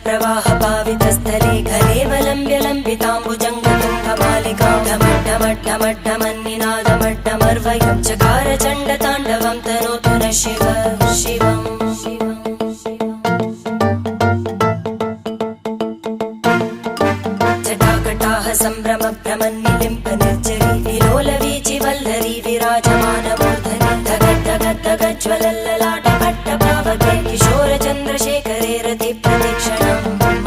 प्रवाह पावितस्थले कलेवलम्ब्य लम्बिताम्बुजङ्गतुङ्गमालिकां ढमड्ढमड्ढमड्ढमन्निनादमड्ढमर्वयं चकार चण्डताण्डवं तनोतु नः शिव शिवम् जटाकटाह सम्भ्रम भ्रमन्निलिम्प निर्जरी विलोलवीचि वल्लरी विराजमानमूर्धनि धगद्धगद्धगज्ज्वलल्ललाट भट्टपावके किशोर चन्द्रशेखरे रति प्रतीक्षणं मम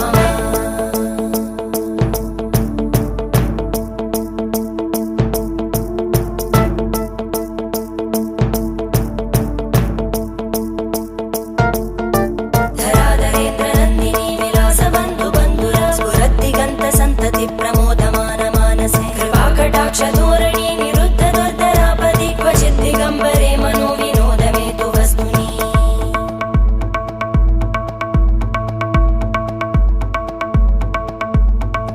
धराधरेन्द्रनन्दिनी विलासबन्धु बन्धुर स्फुरद्दिगन्त सन्तति प्रमोदमान मानसे कृपाकटाक्षधोरणी निरुद्ध दुर्धरापदि क्वचित् दिगम्बरे मनो विनोदमेतु वस्तुनि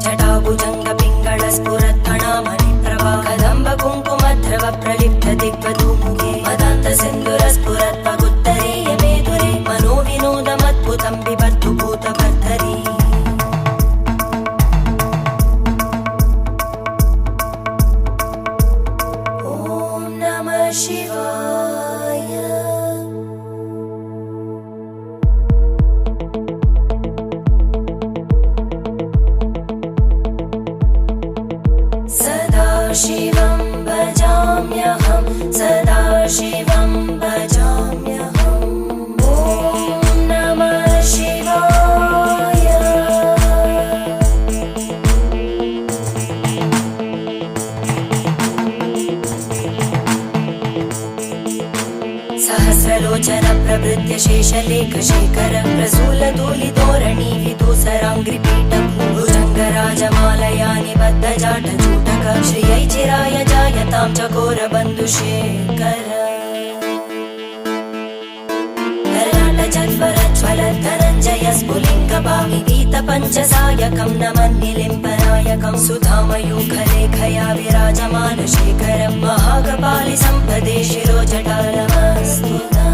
जटाभुजङ्ग पिङ्गळ स्फुरत्फणामणि प्रभा कदम्ब कुङ्कुमध्रव प्रलिप्त दिग्वधूमुखे मदान्त सिन्धुर स्फुरत्पगुत्तरीय मेधुरे मनो विनोदमद्भुतं बिबद्धु भूतभर्धरी ॐ नमः शिवाय सदाशिवं भजाम्यहं सदाशिवं भजाम्यहम् ॐ नमः शिवाय सहस्रलोचन प्रभृत्य शेषलेख शेखर प्रसूलधूलिधोरणि विदूसराङ्घ्रिपीठ भुजङ्गराजमालया निबद्ध जाटजूटक श्रियै चिराय जायतां चकोरबन्धुशेखर ललाटजज्वरज्वलद्धनञ्जय स्फुलिङ्गभाविगीत पञ्चसायकं नमन्निलिम्पनायकं सुधामयूखलेखया विराजमान शेखरं महाकपालि सम्पदे शिरोजटालमस्तुता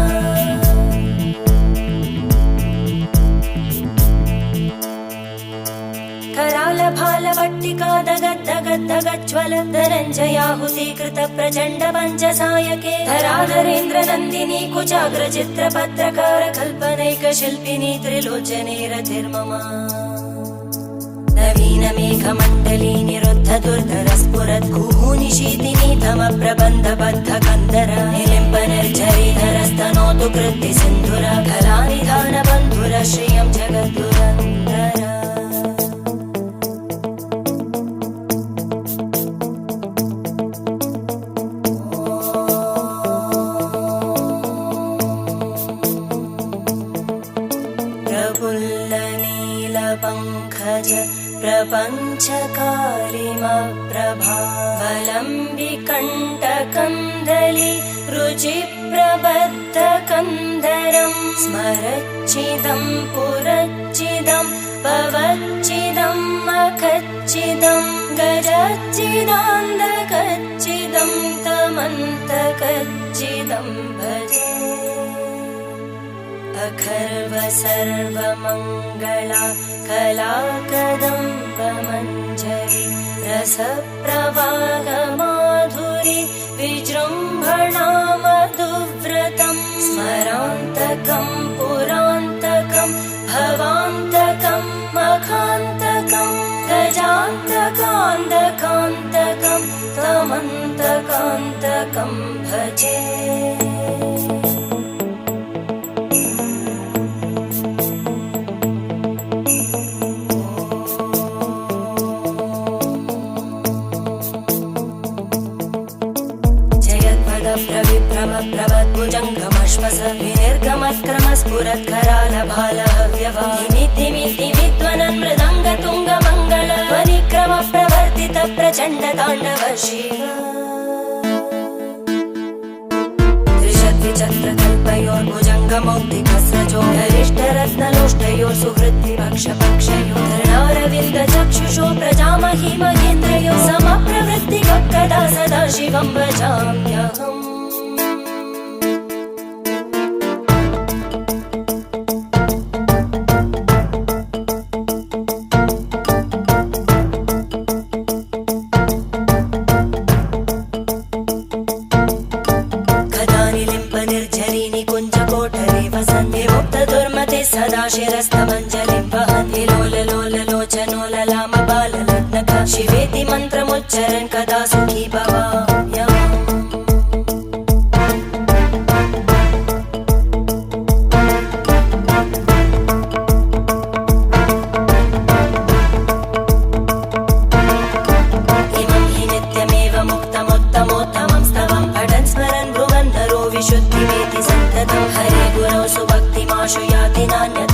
करालभालवट्टिका दगद्धगद्धगज्ज्वल धनञ्जयाहुतीकृत प्रचण्ड पञ्चसायके धराधरेन्द्रनन्दिनी कुचाग्रचित्रपत्रकार कल्पनैकशिल्पिनी त्रिलोचने रतिर्मम नवीनमेघमण्डली निरुद्ध दुर्धर स्फुरद्गूनिशीतिनी तमप्रबन्धबद्ध कन्दर निलिम्प निर्झरीधरस्तनोतु कृत्ति सिन्धुर कलानिधान बन्धुर श्रियं जगद्दुरन्धर प्रफुल्लनीलपङ्कज प्रपञ्चकालिमप्रभावलम्बिकण्टकन्दली रुचिप्रबद्धकन्धरं स्मरच्चिदं पुरच्चिदं पवच्चिदं मखच्चिदं गजच्चिदान्धकच्चिदं तमन्तकच्चिदं भजे अखर्व सर्वमङ्गला कलाकदम्बमञ्जरी रसप्रवाहमाधुरी विजृम्भणा मधुव्रतं स्मरान्तकं पुरान्तकं भवान्तकं मखान्तकं गजान्तकान्तकान्तकं तमन्तकान्तकं भजे प्रवद्भुजङ्गमश्वस विनिर्गमत्क्रमस्फुरत्करालभालहव्यवादिमिद्धिमिद्धिमिध्वनन् मृदङ्गतुङ्गमङ्गल ध्वनिक्रम प्रवर्तित प्रचण्डताण्डव शिव त्रिशद्विचक्रकल्पयोर्भुजङ्गमौक्तिकस्रजो गरिष्ठरत्नलोष्टयोः सुहृद्विपक्षपक्षयोः धरणारविन्दचक्षुषो प्रजामहि महेन्द्रयोः समप्रवृत्तिकः कदा सदा शिवं भजाम्यहम् चरन् कदा सुखी भवाम्यहम् विशुद्धिमेति सन्ततं हरे गुरौ सुभक्तिमाशु याति नान्य